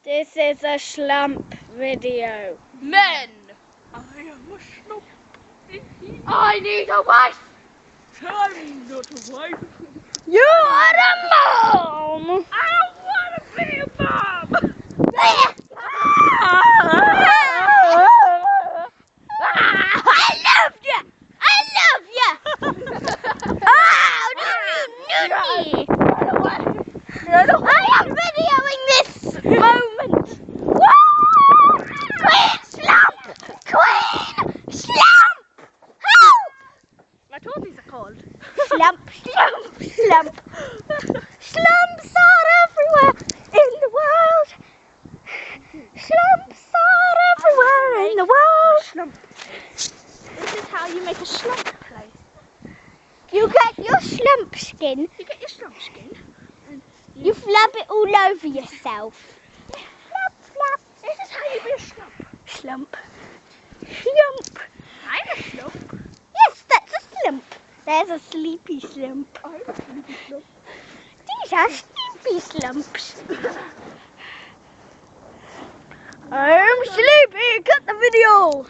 This is a slump video. Men! I am a slump. I need a wife. I'm not a wife. You are a mom. I don't want to be a mom. I love you. I love you. Oh, nutty. I am videoing this moment. Queen slump. Queen slump. Help. What all these are called? Slump, slump, slump. Slumps are everywhere in the world. Slumps are everywhere in the world. Slump. This is how you make a slump place. You get your slump skin, You get your slump skin. And you flap it all over yourself. Flap, flap. this is how you be a slump. Slump. Slump. I'm a slump. Yes, that's a slump. There's a sleepy slump. I'm a sleepy slump. These are sleepy slumps. I'm sleepy. Cut the video.